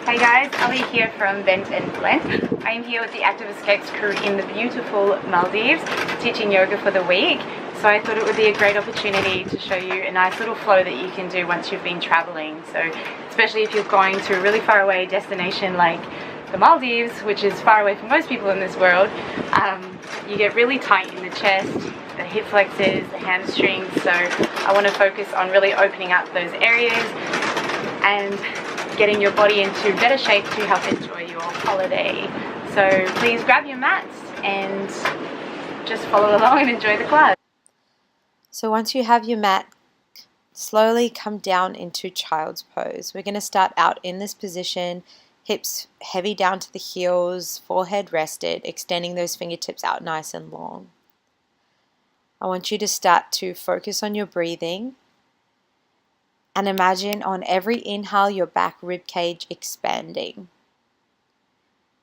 Hey guys, Ali here from Vent and Blend. I am here with the Active Escapes crew in the beautiful Maldives, teaching yoga for the week. So I thought it would be a great opportunity to show you a nice little flow that you can do once you've been traveling. So especially if you're going to a really far away destination like the Maldives, which is far away from most people in this world, you get really tight in the chest, the hip flexors, the hamstrings. So I want to focus on really opening up those areas and getting your body into better shape to help enjoy your holiday. So please grab your mats and just follow along and enjoy the class. So once you have your mat, slowly come down into child's pose. We're going to start out in this position, hips heavy down to the heels, forehead rested, extending those fingertips out nice and long. I want you to start to focus on your breathing and imagine on every inhale your back rib cage expanding.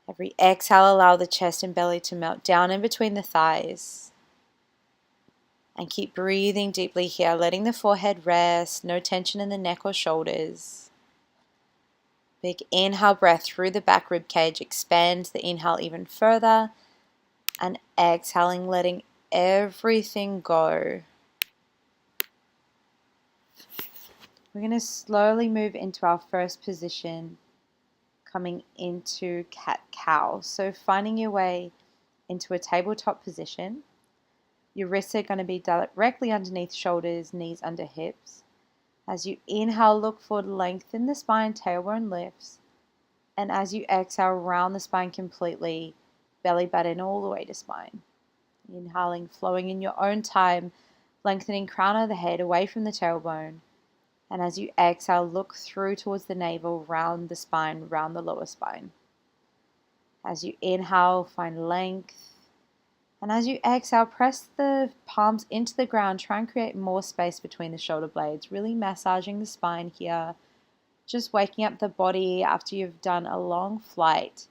Every exhale, allow the chest and belly to melt down in between the thighs. And keep breathing deeply here, letting the forehead rest, no tension in the neck or shoulders. Big inhale breath through the back rib cage, expand the inhale even further, and exhaling, letting everything go. We're going to slowly move into our first position, coming into cat-cow. So finding your way into a tabletop position. Your wrists are going to be directly underneath shoulders, knees under hips. As you inhale, look forward, lengthen the spine, tailbone lifts. And as you exhale, round the spine completely, belly button all the way to spine. Inhaling, flowing in your own time, lengthening crown of the head away from the tailbone. And as you exhale, look through towards the navel, round the spine, round the lower spine. As you inhale, find length. And as you exhale, press the palms into the ground. Try and create more space between the shoulder blades, really massaging the spine here. Just waking up the body after you've done a long flight.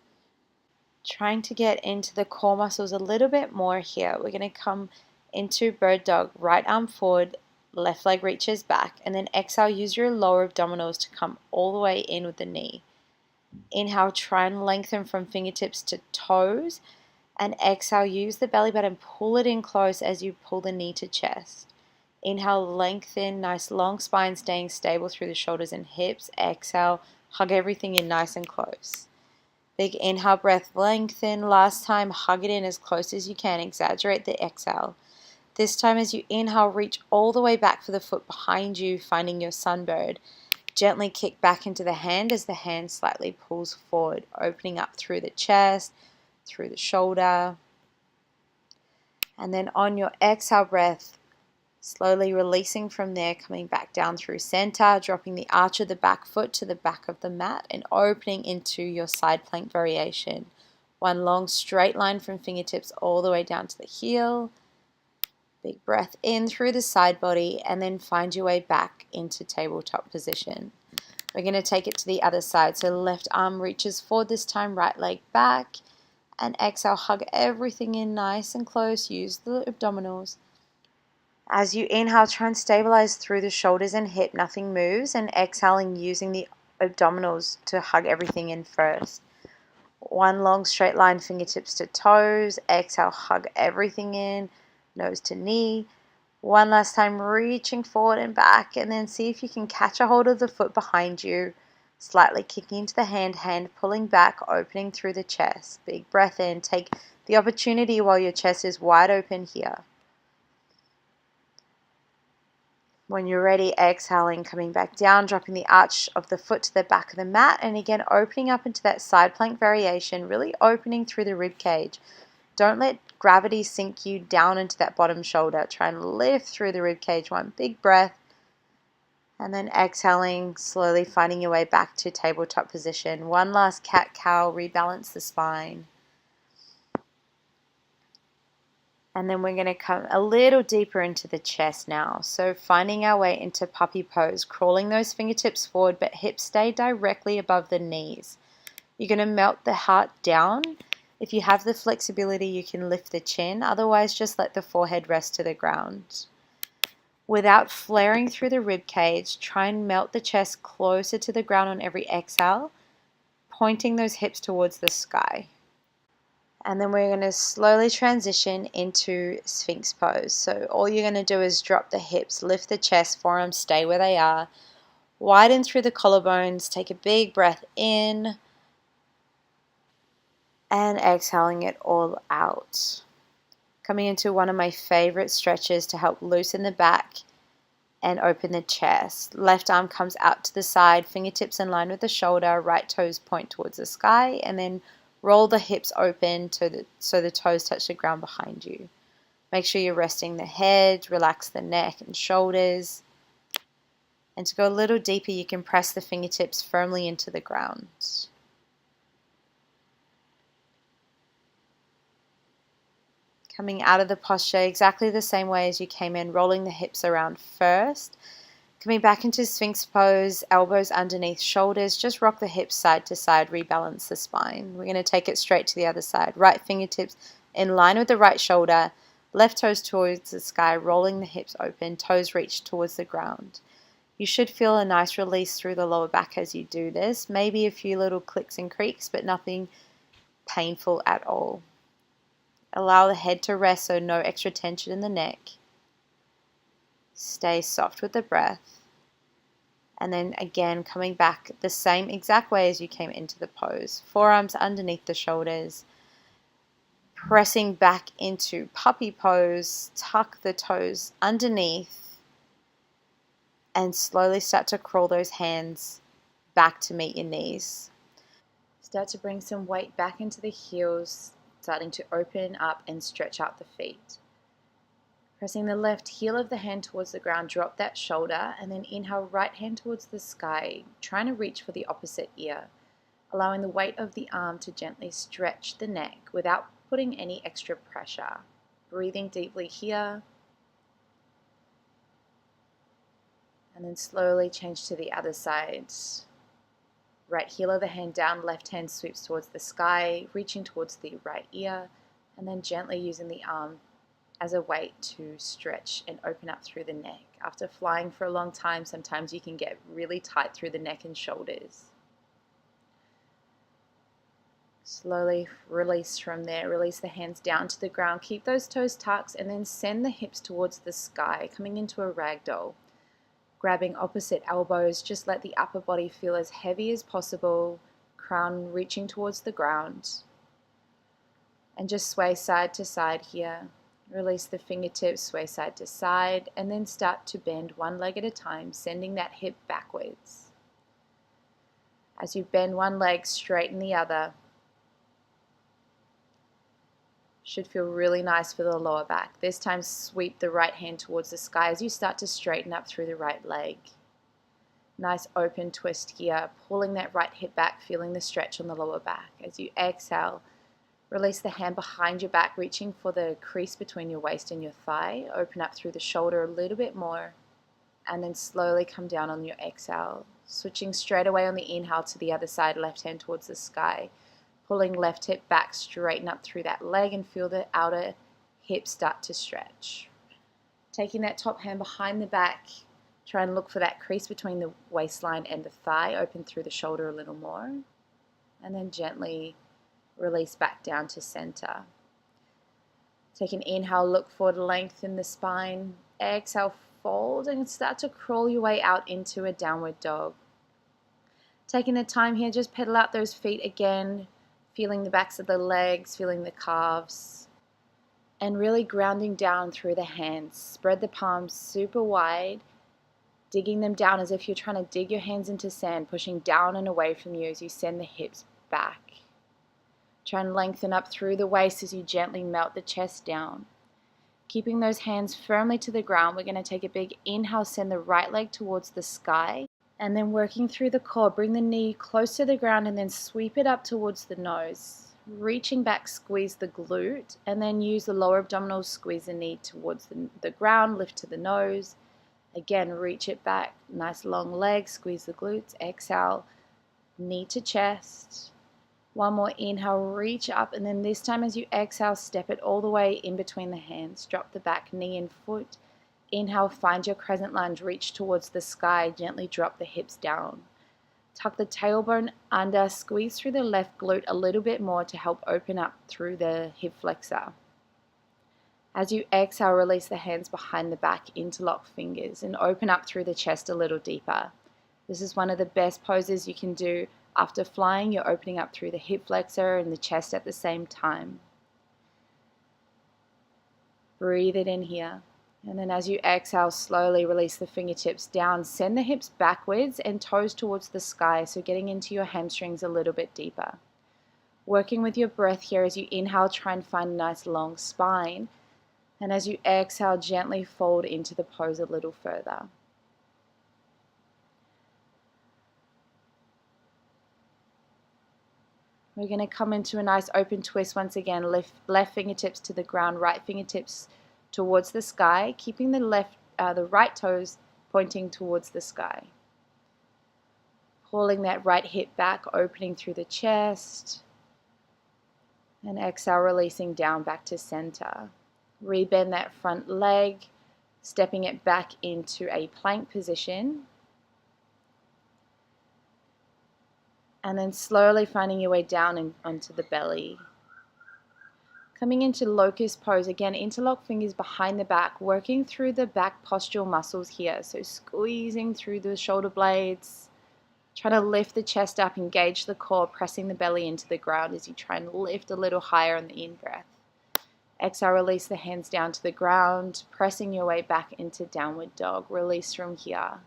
Trying to get into the core muscles a little bit more here. We're going to come into bird dog, right arm forward, left leg reaches back, and then exhale, use your lower abdominals to come all the way in with the knee. Inhale, try and lengthen from fingertips to toes. And exhale, use the belly button, pull it in close as you pull the knee to chest. Inhale, lengthen, nice long spine, staying stable through the shoulders and hips. Exhale, hug everything in nice and close. Big inhale, breath, lengthen. Last time, hug it in as close as you can. Exaggerate the exhale. This time as you inhale, reach all the way back for the foot behind you, finding your sunbird. Gently kick back into the hand as the hand slightly pulls forward, opening up through the chest, through the shoulder. And then on your exhale breath, slowly releasing from there, coming back down through center, dropping the arch of the back foot to the back of the mat and opening into your side plank variation. One long straight line from fingertips all the way down to the heel. Big breath in through the side body and then find your way back into tabletop position. We're going to take it to the other side. So left arm reaches forward this time, right leg back. And exhale, hug everything in nice and close. Use the abdominals. As you inhale, try and stabilize through the shoulders and hip. Nothing moves. And exhaling, using the abdominals to hug everything in first. One long straight line, fingertips to toes. Exhale, hug everything in, nose to knee. One last time, reaching forward and back. And then see if you can catch a hold of the foot behind you. Slightly kicking into the hand pulling back, opening through the chest. Big breath in. Take the opportunity while your chest is wide open here. When you're ready, exhaling, coming back down, dropping the arch of the foot to the back of the mat, and again opening up into that side plank variation, really opening through the rib cage. Don't let gravity sink you down into that bottom shoulder. Try and lift through the rib cage. One big breath. And then exhaling, slowly finding your way back to tabletop position. One last cat-cow, rebalance the spine. And then we're going to come a little deeper into the chest now. So finding our way into puppy pose, crawling those fingertips forward, but hips stay directly above the knees. You're going to melt the heart down. If you have the flexibility, you can lift the chin. Otherwise, just let the forehead rest to the ground. Without flaring through the rib cage, try and melt the chest closer to the ground on every exhale. pointing those hips towards the sky. And then we're going to slowly transition into Sphinx pose. So all you're going to do is drop the hips, lift the chest, forearms stay where they are, widen through the collarbones, take a big breath in, and exhaling it all out. Coming into one of my favorite stretches to help loosen the back and open the chest. Left arm comes out to the side, fingertips in line with the shoulder, right toes point towards the sky, and then roll the hips open so the toes touch the ground behind you. Make sure you're resting the head, relax the neck and shoulders. And to go a little deeper, you can press the fingertips firmly into the ground. Coming out of the posture exactly the same way as you came in, rolling the hips around first. Coming back into Sphinx pose, elbows underneath shoulders, just rock the hips side to side, rebalance the spine. We're going to take it straight to the other side. Right fingertips in line with the right shoulder, left toes towards the sky, rolling the hips open, toes reach towards the ground. You should feel a nice release through the lower back as you do this. Maybe a few little clicks and creaks, but nothing painful at all. Allow the head to rest, so no extra tension in the neck. Stay soft with the breath. And then again, coming back the same exact way as you came into the pose. Forearms underneath the shoulders. Pressing back into puppy pose. Tuck the toes underneath. And slowly start to crawl those hands back to meet your knees. Start to bring some weight back into the heels, starting to open up and stretch out the feet. Pressing the left heel of the hand towards the ground, drop that shoulder, and then inhale, right hand towards the sky, trying to reach for the opposite ear, allowing the weight of the arm to gently stretch the neck without putting any extra pressure. Breathing deeply here, and then slowly change to the other side. Right heel of the hand down, left hand sweeps towards the sky, reaching towards the right ear, and then gently using the arm as a weight to stretch and open up through the neck. After flying for a long time, sometimes you can get really tight through the neck and shoulders. Slowly release from there. Release the hands down to the ground. Keep those toes tucked and then send the hips towards the sky, coming into a ragdoll. Grabbing opposite elbows, just let the upper body feel as heavy as possible, crown reaching towards the ground. And just sway side to side here. Release the fingertips, sway side to side, and then start to bend one leg at a time, sending that hip backwards. As you bend one leg, straighten the other. Should feel really nice for the lower back. This time sweep the right hand towards the sky as you start to straighten up through the right leg. Nice open twist here, pulling that right hip back, feeling the stretch on the lower back. As you exhale, release the hand behind your back, reaching for the crease between your waist and your thigh. Open up through the shoulder a little bit more, and then slowly come down on your exhale. Switching straight away on the inhale to the other side, left hand towards the sky. Pulling left hip back, straighten up through that leg and feel the outer hip start to stretch. Taking that top hand behind the back, try and look for that crease between the waistline and the thigh. Open through the shoulder a little more, and then gently release back down to center. Take an inhale, look forward, lengthen the spine. Exhale, fold and start to crawl your way out into a downward dog. Taking the time here, just pedal out those feet again, feeling the backs of the legs, feeling the calves, and really grounding down through the hands. Spread the palms super wide, digging them down as if you're trying to dig your hands into sand, pushing down and away from you as you send the hips back. Try and lengthen up through the waist as you gently melt the chest down. Keeping those hands firmly to the ground, we're going to take a big inhale, send the right leg towards the sky, and then working through the core, bring the knee close to the ground and then sweep it up towards the nose. Reaching back, squeeze the glute, and then use the lower abdominals, squeeze the knee towards the ground, lift to the nose. Again, reach it back, nice long leg, squeeze the glutes, exhale, knee to chest. One more inhale, reach up, and then this time as you exhale, step it all the way in between the hands. Drop the back knee and foot. Inhale, find your crescent lunge, reach towards the sky, gently drop the hips down. Tuck the tailbone under, squeeze through the left glute a little bit more to help open up through the hip flexor. As you exhale, release the hands behind the back, interlock fingers, and open up through the chest a little deeper. This is one of the best poses you can do. After flying, you're opening up through the hip flexor and the chest at the same time. Breathe it in here. And then as you exhale, slowly release the fingertips down. Send the hips backwards and toes towards the sky, so getting into your hamstrings a little bit deeper. Working with your breath here as you inhale, try and find a nice long spine. And as you exhale, gently fold into the pose a little further. We're going to come into a nice open twist once again. Lift left fingertips to the ground, right fingertips towards the sky, keeping the right toes pointing towards the sky. Pulling that right hip back, opening through the chest. And exhale, releasing down back to center. Rebend that front leg, stepping it back into a plank position. And then slowly finding your way down and onto the belly. Coming into locust pose, again, interlock fingers behind the back, working through the back postural muscles here. So squeezing through the shoulder blades, trying to lift the chest up, engage the core, pressing the belly into the ground as you try and lift a little higher on the in-breath. Exhale, release the hands down to the ground, pressing your way back into downward dog. Release from here.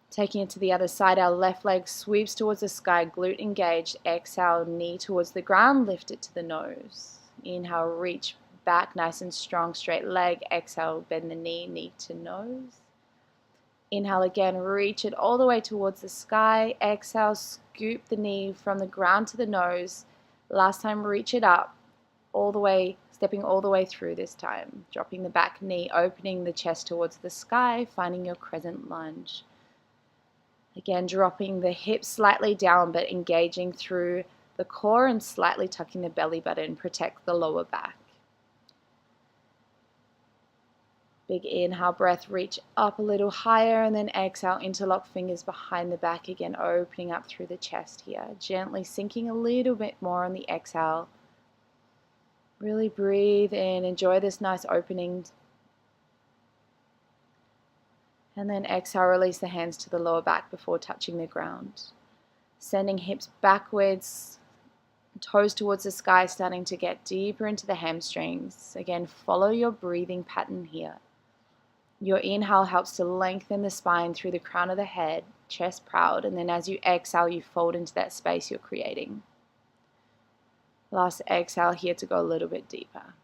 Taking it to the other side, our left leg sweeps towards the sky, glute engaged. Exhale, knee towards the ground, lift it to the nose. Inhale, reach back, nice and strong, straight leg. Exhale, bend the knee, knee to nose. Inhale again, reach it all the way towards the sky. Exhale, scoop the knee from the ground to the nose. Last time, reach it up, all the way, stepping all the way through this time. Dropping the back knee, opening the chest towards the sky, finding your crescent lunge. Again, dropping the hips slightly down, but engaging through the core and slightly tucking the belly button, protect the lower back. Big inhale, breath, reach up a little higher, and then exhale, interlock fingers behind the back, again, opening up through the chest here. Gently sinking a little bit more on the exhale. Really breathe in, enjoy this nice opening. And then exhale, release the hands to the lower back before touching the ground. Sending hips backwards, toes towards the sky, starting to get deeper into the hamstrings. Again, follow your breathing pattern here. Your inhale helps to lengthen the spine through the crown of the head, chest proud, and then as you exhale, you fold into that space you're creating. Last exhale here to go a little bit deeper.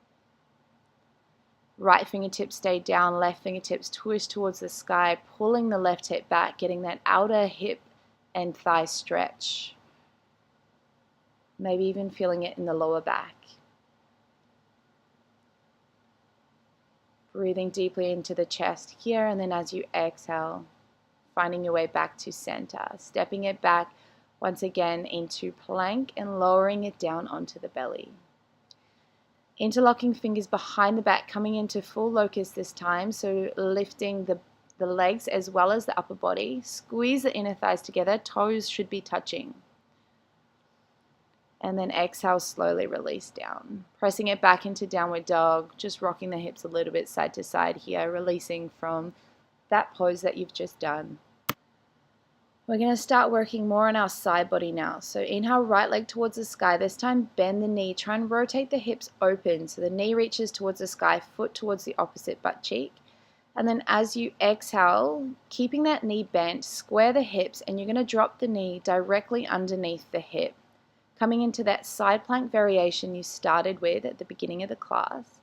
Right fingertips stay down, left fingertips twist towards the sky, pulling the left hip back, getting that outer hip and thigh stretch. Maybe even feeling it in the lower back. Breathing deeply into the chest here, and then as you exhale, finding your way back to center, stepping it back once again into plank and lowering it down onto the belly. Interlocking fingers behind the back, coming into full locust this time, so lifting the legs as well as the upper body. Squeeze the inner thighs together, toes should be touching. And then exhale, slowly release down. Pressing it back into downward dog, just rocking the hips a little bit side to side here, releasing from that pose that you've just done. We're going to start working more on our side body now. So inhale, right leg towards the sky. This time, bend the knee. Try and rotate the hips open so the knee reaches towards the sky, foot towards the opposite butt cheek. And then as you exhale, keeping that knee bent, square the hips, and you're going to drop the knee directly underneath the hip. Coming into that side plank variation you started with at the beginning of the class,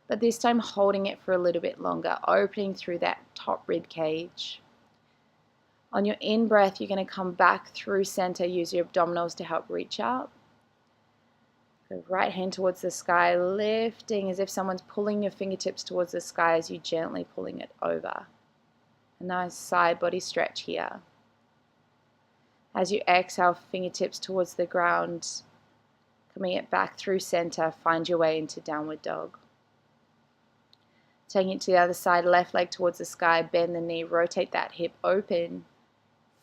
but this time holding it for a little bit longer, opening through that top rib cage. On your in-breath, you're going to come back through center, use your abdominals to help reach up. Go right hand towards the sky, lifting as if someone's pulling your fingertips towards the sky as you gently pulling it over. A nice side body stretch here. As you exhale, fingertips towards the ground, coming it back through center, find your way into downward dog. Taking it to the other side, left leg towards the sky, bend the knee, rotate that hip open.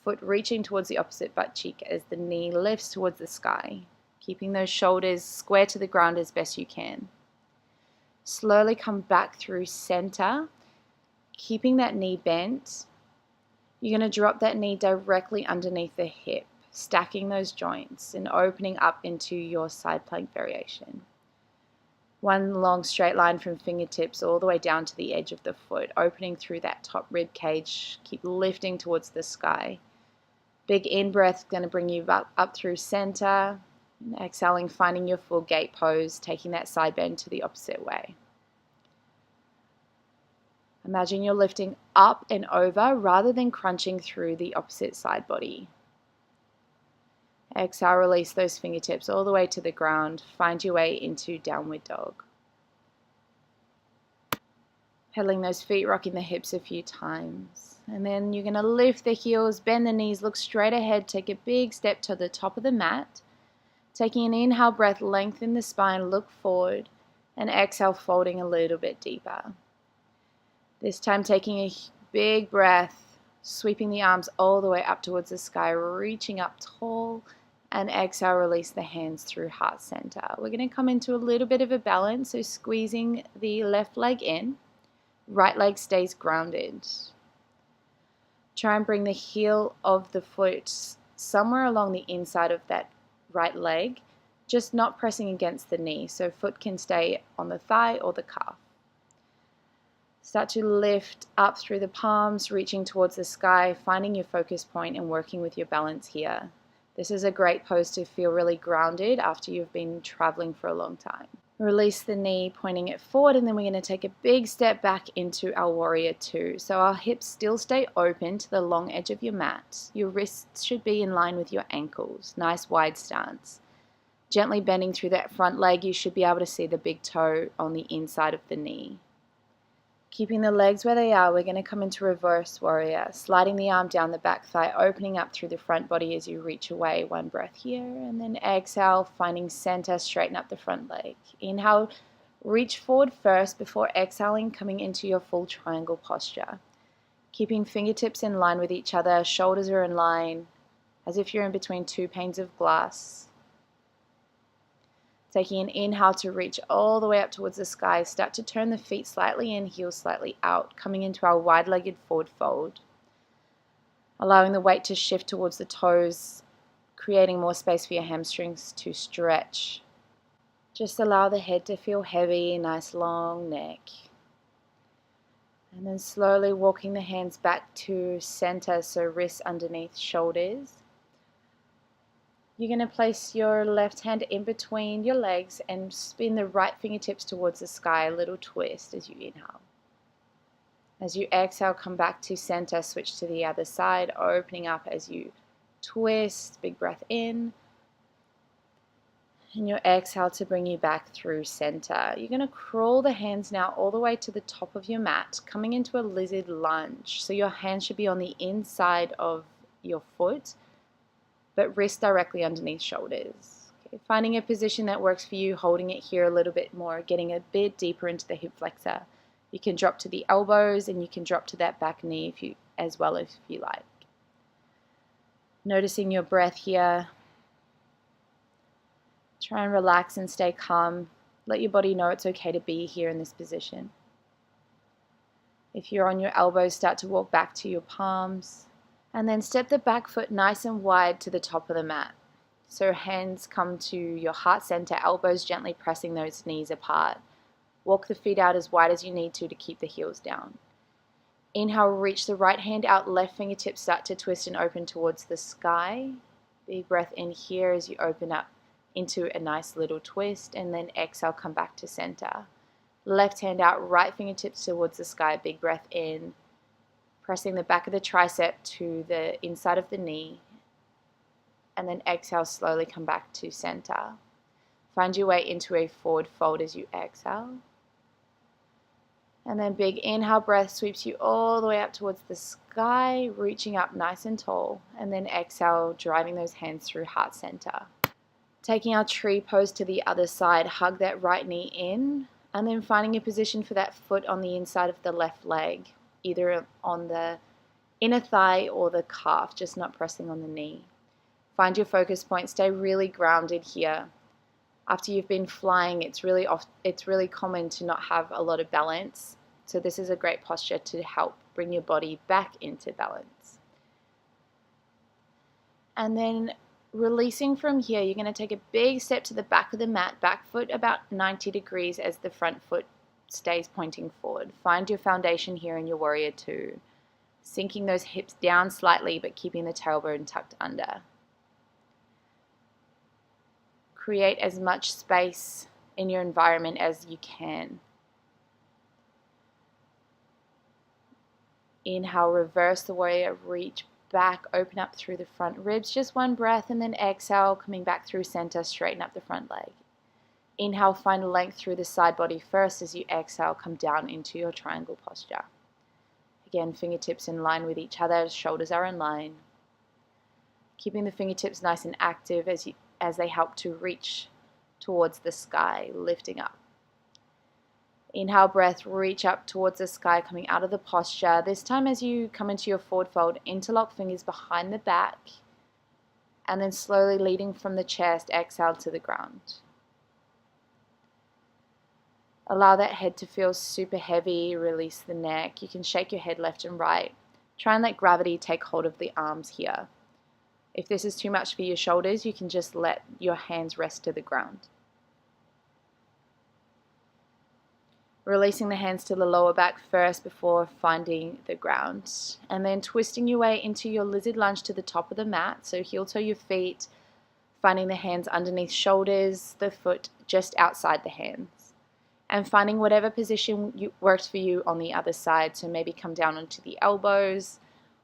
Foot reaching towards the opposite butt cheek as the knee lifts towards the sky, keeping those shoulders square to the ground as best you can. Slowly come back through center, keeping that knee bent. You're going to drop that knee directly underneath the hip, stacking those joints and opening up into your side plank variation. One long straight line from fingertips all the way down to the edge of the foot, opening through that top rib cage. Keep lifting towards the sky. Big in-breath going to bring you up through center. And exhaling, finding your full gate pose, taking that side bend to the opposite way. Imagine you're lifting up and over rather than crunching through the opposite side body. Exhale, release those fingertips all the way to the ground. Find your way into downward dog. Pedaling those feet, rocking the hips a few times. And then you're going to lift the heels, bend the knees, look straight ahead, take a big step to the top of the mat. Taking an inhale breath, lengthen the spine, look forward, and exhale, folding a little bit deeper. This time taking a big breath, sweeping the arms all the way up towards the sky, reaching up tall, and exhale, release the hands through heart center. We're going to come into a little bit of a balance, so squeezing the left leg in, right leg stays grounded. Try and bring the heel of the foot somewhere along the inside of that right leg, just not pressing against the knee, so foot can stay on the thigh or the calf. Start to lift up through the palms, reaching towards the sky, finding your focus point and working with your balance here. This is a great pose to feel really grounded after you've been traveling for a long time. Release the knee, pointing it forward, and then we're going to take a big step back into our warrior two. So our hips still stay open to the long edge of your mat. Your wrists should be in line with your ankles. Nice wide stance. Gently bending through that front leg, you should be able to see the big toe on the inside of the knee. Keeping the legs where they are, we're going to come into reverse warrior, sliding the arm down the back thigh, opening up through the front body as you reach away. One breath here, and then exhale, finding center, straighten up the front leg. Inhale, reach forward first before exhaling, coming into your full triangle posture. Keeping fingertips in line with each other, shoulders are in line, as if you're in between two panes of glass. Taking an inhale to reach all the way up towards the sky. Start to turn the feet slightly in, heels slightly out, coming into our wide-legged forward fold. Allowing the weight to shift towards the toes, creating more space for your hamstrings to stretch. Just allow the head to feel heavy, nice long neck. And then slowly walking the hands back to center, so wrists underneath shoulders. You're going to place your left hand in between your legs and spin the right fingertips towards the sky, a little twist as you inhale. As you exhale, come back to center, switch to the other side, opening up as you twist, big breath in. And your exhale to bring you back through center. You're going to crawl the hands now all the way to the top of your mat, coming into a lizard lunge. So your hands should be on the inside of your foot, but wrist directly underneath shoulders. Okay, finding a position that works for you, holding it here a little bit more, getting a bit deeper into the hip flexor. You can drop to the elbows and you can drop to that back knee as well if you like. Noticing your breath here. Try and relax and stay calm. Let your body know it's okay to be here in this position. If you're on your elbows, start to walk back to your palms. And then step the back foot nice and wide to the top of the mat. So hands come to your heart center, elbows gently pressing those knees apart. Walk the feet out as wide as you need to keep the heels down. Inhale, reach the right hand out, left fingertips start to twist and open towards the sky. Big breath in here as you open up into a nice little twist, and then exhale, come back to center. Left hand out, right fingertips towards the sky, big breath in. Pressing the back of the tricep to the inside of the knee, and then exhale, slowly come back to center. Find your way into a forward fold as you exhale. And then big inhale breath sweeps you all the way up towards the sky, reaching up nice and tall, and then exhale, driving those hands through heart center. Taking our tree pose to the other side, hug that right knee in, and then finding a position for that foot on the inside of the left leg, either on the inner thigh or the calf, just not pressing on the knee. Find your focus point, stay really grounded here. After you've been flying, it's really common to not have a lot of balance. So this is a great posture to help bring your body back into balance. And then releasing from here, you're going to take a big step to the back of the mat, back foot about 90 degrees as the front foot stays pointing forward. Find your foundation here in your warrior two, sinking those hips down slightly but keeping the tailbone tucked under. Create as much space in your environment as you can. Inhale, reverse the warrior, reach back, open up through the front ribs, just one breath, and then exhale, coming back through center, straighten up the front leg. Inhale, find length through the side body first. As you exhale, come down into your triangle posture. Again, fingertips in line with each other, shoulders are in line. Keeping the fingertips nice and active as they help to reach towards the sky, lifting up. Inhale, breath, reach up towards the sky, coming out of the posture. This time as you come into your forward fold, interlock fingers behind the back, and then slowly leading from the chest, exhale to the ground. Allow that head to feel super heavy, release the neck. You can shake your head left and right. Try and let gravity take hold of the arms here. If this is too much for your shoulders, you can just let your hands rest to the ground. Releasing the hands to the lower back first before finding the ground. And then twisting your way into your lizard lunge to the top of the mat. So heel toe your feet, finding the hands underneath shoulders, the foot just outside the hands. And finding whatever position works for you on the other side. So maybe come down onto the elbows,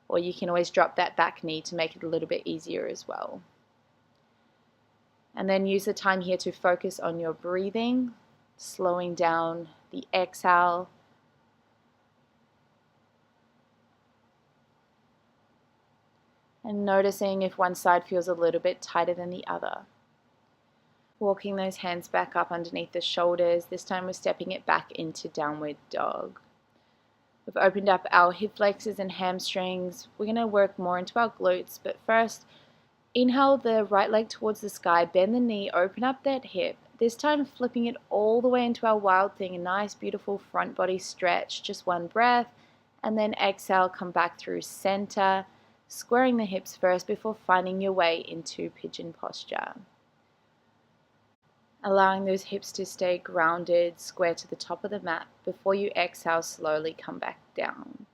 or you can always drop that back knee to make it a little bit easier as well. And then use the time here to focus on your breathing, slowing down the exhale. And noticing if one side feels a little bit tighter than the other. Walking those hands back up underneath the shoulders. This time we're stepping it back into downward dog. We've opened up our hip flexors and hamstrings. We're going to work more into our glutes, but first, inhale the right leg towards the sky, bend the knee, open up that hip. This time flipping it all the way into our wild thing, a nice beautiful front body stretch. Just one breath, and then exhale, come back through center, squaring the hips first before finding your way into pigeon posture. Allowing those hips to stay grounded, square to the top of the mat. Before you exhale, slowly come back down.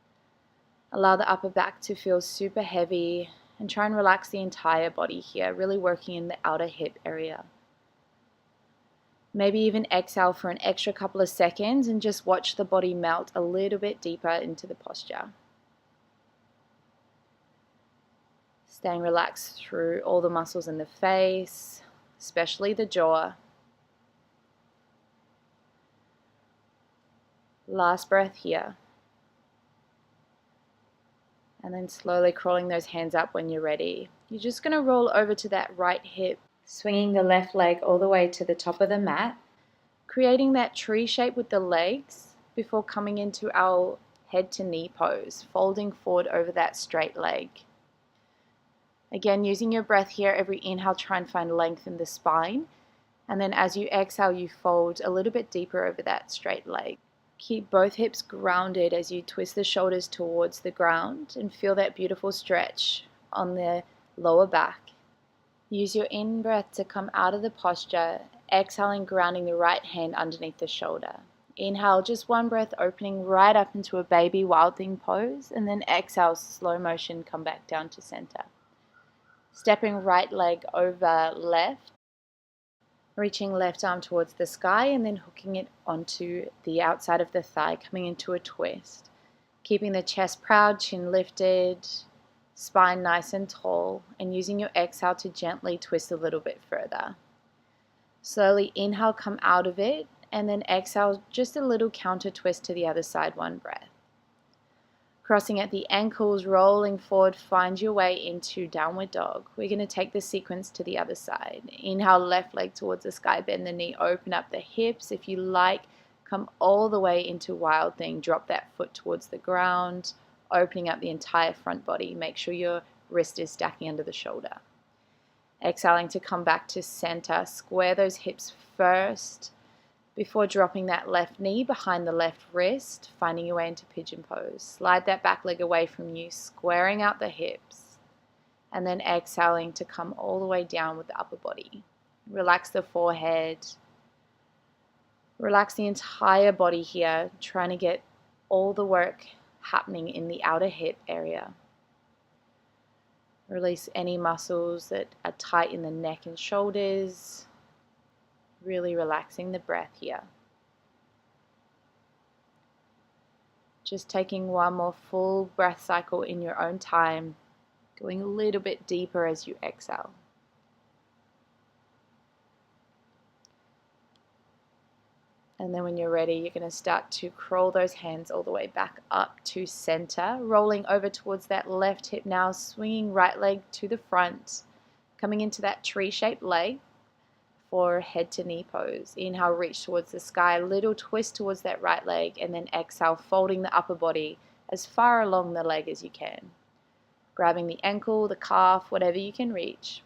Allow the upper back to feel super heavy and try and relax the entire body here, really working in the outer hip area. Maybe even exhale for an extra couple of seconds and just watch the body melt a little bit deeper into the posture. Staying relaxed through all the muscles in the face, especially the jaw. Last breath here. And then slowly crawling those hands up when you're ready. You're just going to roll over to that right hip, swinging the left leg all the way to the top of the mat, creating that tree shape with the legs before coming into our head to knee pose, folding forward over that straight leg. Again, using your breath here, every inhale, try and find length in the spine. And then as you exhale, you fold a little bit deeper over that straight leg. Keep both hips grounded as you twist the shoulders towards the ground and feel that beautiful stretch on the lower back. Use your in-breath to come out of the posture, exhaling, grounding the right hand underneath the shoulder. Inhale, just one breath, opening right up into a baby wild thing pose, and then exhale, slow motion, come back down to center. Stepping right leg over left, reaching left arm towards the sky and then hooking it onto the outside of the thigh, coming into a twist. Keeping the chest proud, chin lifted, spine nice and tall, and using your exhale to gently twist a little bit further. Slowly inhale, come out of it, and then exhale, just a little counter twist to the other side, one breath. Crossing at the ankles, rolling forward, find your way into downward dog. We're going to take the sequence to the other side. Inhale, left leg towards the sky, bend the knee, open up the hips. If you like, come all the way into wild thing. Drop that foot towards the ground, opening up the entire front body. Make sure your wrist is stacking under the shoulder. Exhaling to come back to center. Square those hips first before dropping that left knee behind the left wrist, finding your way into pigeon pose. Slide that back leg away from you, squaring out the hips, and then exhaling to come all the way down with the upper body. Relax the forehead. Relax the entire body here, trying to get all the work happening in the outer hip area. Release any muscles that are tight in the neck and shoulders. Really relaxing the breath here. Just taking one more full breath cycle in your own time, going a little bit deeper as you exhale. And then when you're ready, you're going to start to crawl those hands all the way back up to center, rolling over towards that left hip now, swinging right leg to the front, coming into that tree-shaped leg for head to knee pose. Inhale, reach towards the sky, little twist towards that right leg, and then exhale, folding the upper body as far along the leg as you can. Grabbing the ankle, the calf, whatever you can reach.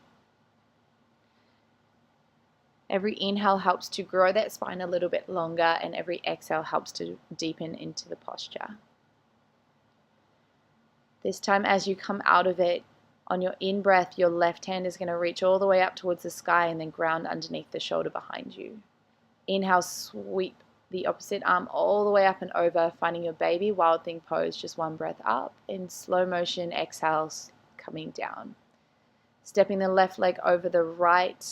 Every inhale helps to grow that spine a little bit longer, and every exhale helps to deepen into the posture. This time as you come out of it, on your in-breath, your left hand is going to reach all the way up towards the sky and then ground underneath the shoulder behind you. Inhale, sweep the opposite arm all the way up and over, finding your baby wild thing pose, just one breath up. In slow motion, exhales coming down. Stepping the left leg over the right,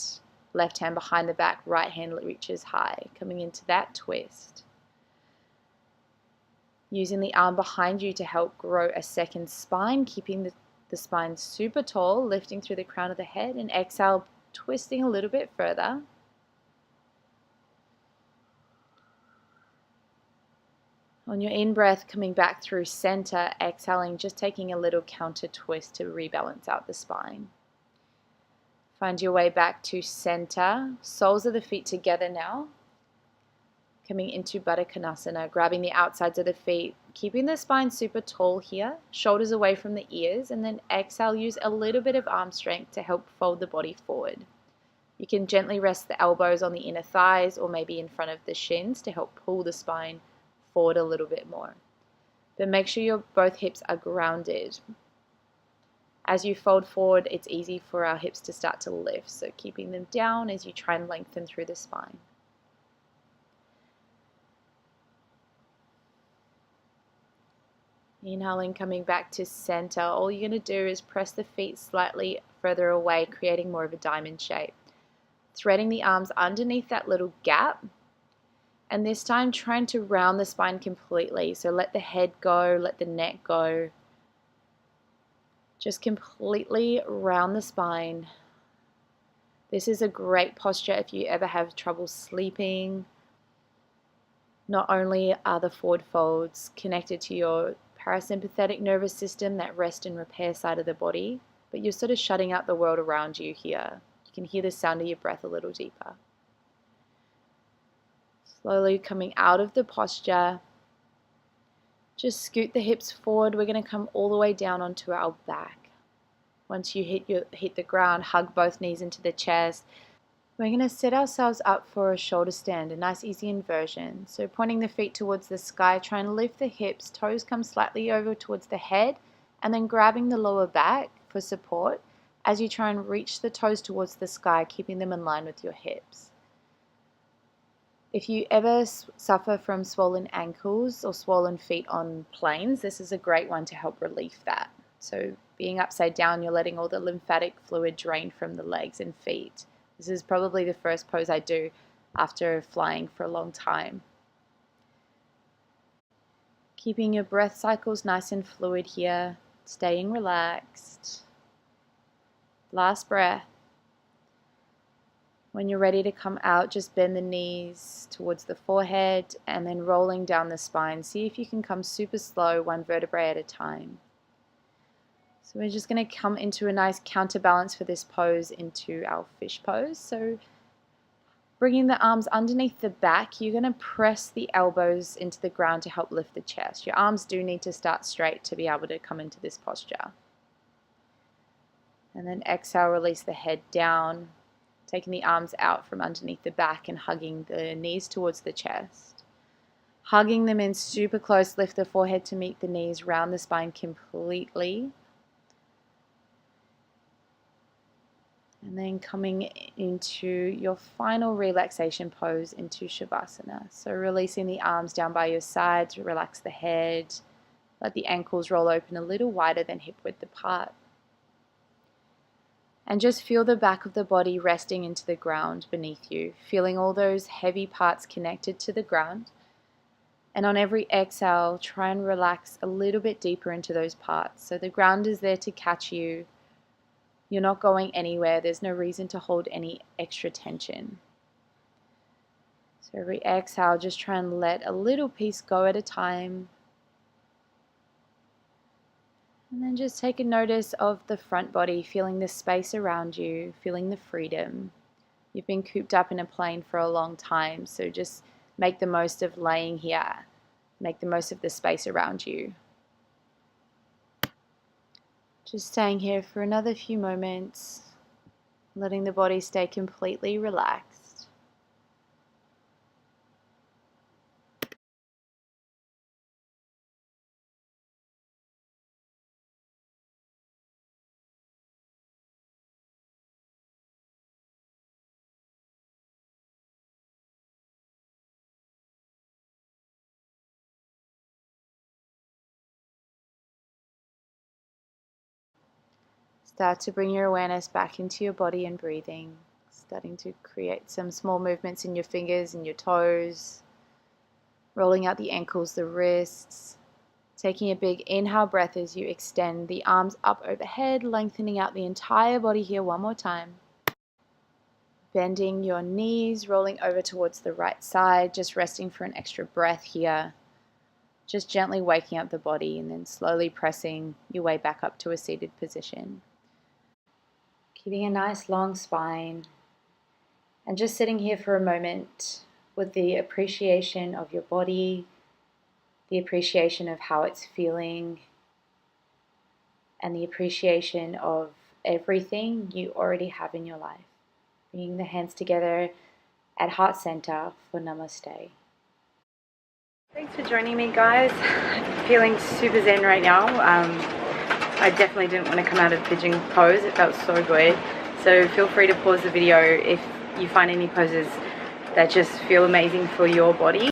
left hand behind the back, right hand reaches high, coming into that twist. Using the arm behind you to help grow a second spine, keeping the spine super tall, lifting through the crown of the head, and exhale, twisting a little bit further. On your in-breath, coming back through center, exhaling, just taking a little counter twist to rebalance out the spine. Find your way back to center, soles of the feet together now. Coming into Baddha Konasana, grabbing the outsides of the feet, keeping the spine super tall here, shoulders away from the ears, and then exhale, use a little bit of arm strength to help fold the body forward. You can gently rest the elbows on the inner thighs or maybe in front of the shins to help pull the spine forward a little bit more. But make sure your both hips are grounded. As you fold forward, it's easy for our hips to start to lift, so keeping them down as you try and lengthen through the spine. Inhaling, coming back to center. All you're going to do is press the feet slightly further away, creating more of a diamond shape. Threading the arms underneath that little gap. And this time trying to round the spine completely. So let the head go, let the neck go. Just completely round the spine. This is a great posture if you ever have trouble sleeping. Not only are the forward folds connected to your parasympathetic nervous system, that rest and repair side of the body, but you're sort of shutting out the world around you here. You can hear the sound of your breath a little deeper. Slowly coming out of the posture, just scoot the hips forward. We're going to come all the way down onto our back. Once you hit the ground, hug both knees into the chest. We're going to set ourselves up for a shoulder stand, a nice easy inversion. So pointing the feet towards the sky, try and lift the hips, toes come slightly over towards the head, and then grabbing the lower back for support as you try and reach the toes towards the sky, keeping them in line with your hips. If you ever suffer from swollen ankles or swollen feet on planes, this is a great one to help relieve that. So being upside down, you're letting all the lymphatic fluid drain from the legs and feet. This is probably the first pose I do after flying for a long time. Keeping your breath cycles nice and fluid here, staying relaxed. Last breath. When you're ready to come out, just bend the knees towards the forehead and then rolling down the spine. See if you can come super slow, one vertebrae at a time. So we're just going to come into a nice counterbalance for this pose into our fish pose. So Bringing the arms underneath the back, you're going to press the elbows into the ground to help lift the chest. Your arms do need to start straight to be able to come into this posture. And then exhale, release the head down, taking the arms out from underneath the back and hugging the knees towards the chest. Hugging them in super close, lift the forehead to meet the knees, round the spine completely. And then coming into your final relaxation pose into Shavasana. So releasing the arms down by your sides, relax the head, let the ankles roll open a little wider than hip width apart. And just feel the back of the body resting into the ground beneath you, feeling all those heavy parts connected to the ground. And on every exhale, try and relax a little bit deeper into those parts. So the ground is there to catch you. You're not going anywhere. There's no reason to hold any extra tension. So every exhale, just try and let a little piece go at a time. And then just take a notice of the front body, feeling the space around you, feeling the freedom. You've been cooped up in a plane for a long time, so just make the most of laying here. Make the most of the space around you. Just staying here for another few moments, letting the body stay completely relaxed. Start to bring your awareness back into your body and breathing, starting to create some small movements in your fingers and your toes, rolling out the ankles, the wrists, taking a big inhale breath as you extend the arms up overhead, lengthening out the entire body here one more time. Bending your knees, rolling over towards the right side, just resting for an extra breath here. Just gently waking up the body and then slowly pressing your way back up to a seated position. Keeping a nice long spine and just sitting here for a moment with the appreciation of your body, the appreciation of how it's feeling, and the appreciation of everything you already have in your life. Bringing the hands together at heart center for Namaste. Thanks for joining me, guys. I'm feeling super zen right now. I definitely didn't want to come out of pigeon pose. It felt so good. So feel free to pause the video if you find any poses that just feel amazing for your body.